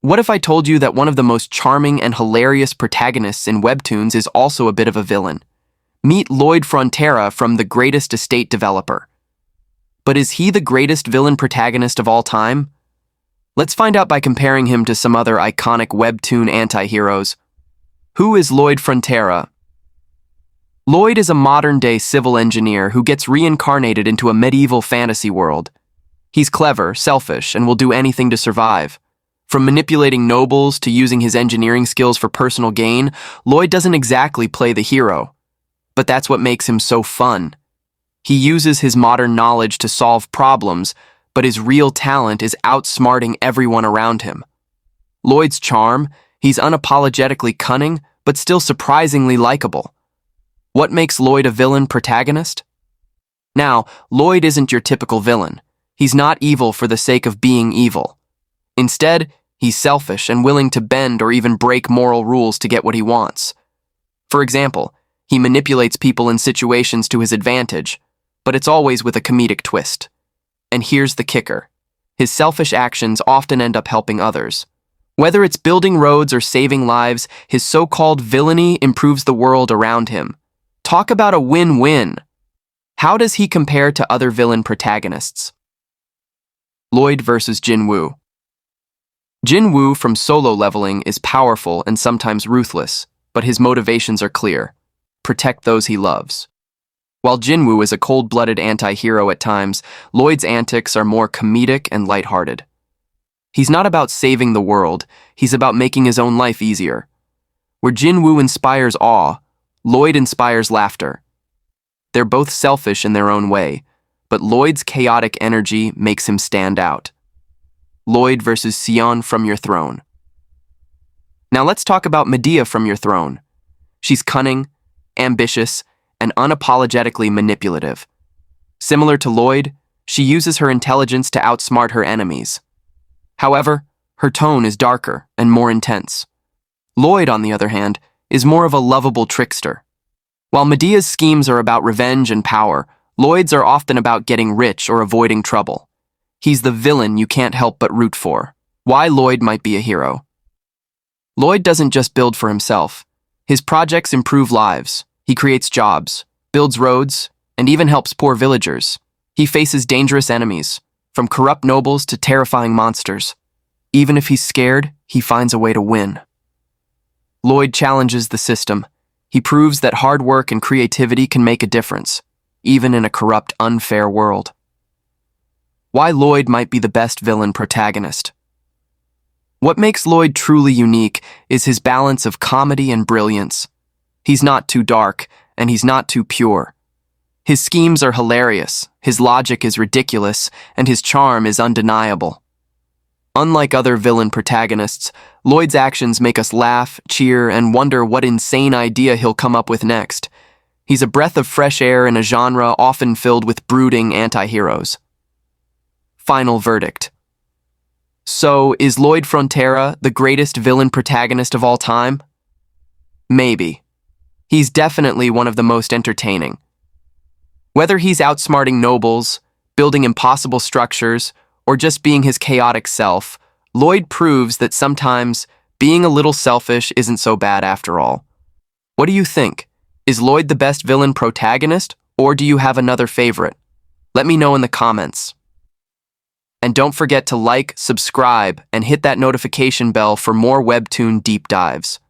What if I told you that one of the most charming and hilarious protagonists in Webtoons is also a bit of a villain? Meet Lloyd Frontera from The Greatest Estate Developer. But is he the greatest villain protagonist of all time? Let's find out by comparing him to some other iconic Webtoon anti-heroes. Who is Lloyd Frontera? Lloyd is a modern-day civil engineer who gets reincarnated into a medieval fantasy world. He's clever, selfish, and will do anything to survive. From manipulating nobles to using his engineering skills for personal gain, Lloyd doesn't exactly play the hero. But that's what makes him so fun. He uses his modern knowledge to solve problems, but his real talent is outsmarting everyone around him. Lloyd's charm, he's unapologetically cunning, but still surprisingly likable. What makes Lloyd a villain protagonist? Now, Lloyd isn't your typical villain. He's not evil for the sake of being evil. Instead, he's selfish and willing to bend or even break moral rules to get what he wants. For example, he manipulates people in situations to his advantage, but it's always with a comedic twist. And here's the kicker. His selfish actions often end up helping others. Whether it's building roads or saving lives, his so-called villainy improves the world around him. Talk about a win-win. How does he compare to other villain protagonists? Lloyd versus Jin Wu. Jin Wu from Solo Leveling is powerful and sometimes ruthless, but his motivations are clear. Protect those he loves. While Jin Wu is a cold-blooded anti-hero at times, Lloyd's antics are more comedic and lighthearted. He's not about saving the world, he's about making his own life easier. Where Jin Wu inspires awe, Lloyd inspires laughter. They're both selfish in their own way, but Lloyd's chaotic energy makes him stand out. Lloyd versus Xinyan from Your Throne. Now let's talk about Medea from Your Throne. She's cunning, ambitious, and unapologetically manipulative. Similar to Lloyd, she uses her intelligence to outsmart her enemies. However, her tone is darker and more intense. Lloyd, on the other hand, is more of a lovable trickster. While Medea's schemes are about revenge and power, Lloyd's are often about getting rich or avoiding trouble. He's the villain you can't help but root for. Why Lloyd might be a hero. Lloyd doesn't just build for himself. His projects improve lives. He creates jobs, builds roads, and even helps poor villagers. He faces dangerous enemies, from corrupt nobles to terrifying monsters. Even if he's scared, he finds a way to win. Lloyd challenges the system. He proves that hard work and creativity can make a difference, even in a corrupt, unfair world. Why Lloyd might be the best villain protagonist. What makes Lloyd truly unique is his balance of comedy and brilliance. He's not too dark, and he's not too pure. His schemes are hilarious, his logic is ridiculous, and his charm is undeniable. Unlike other villain protagonists, Lloyd's actions make us laugh, cheer, and wonder what insane idea he'll come up with next. He's a breath of fresh air in a genre often filled with brooding anti-heroes. Final verdict. So, is Lloyd Frontera the greatest villain protagonist of all time? Maybe. He's definitely one of the most entertaining. Whether he's outsmarting nobles, building impossible structures, or just being his chaotic self, Lloyd proves that sometimes being a little selfish isn't so bad after all. What do you think? Is Lloyd the best villain protagonist, or do you have another favorite? Let me know in the comments. And don't forget to like, subscribe, and hit that notification bell for more Webtoon deep dives.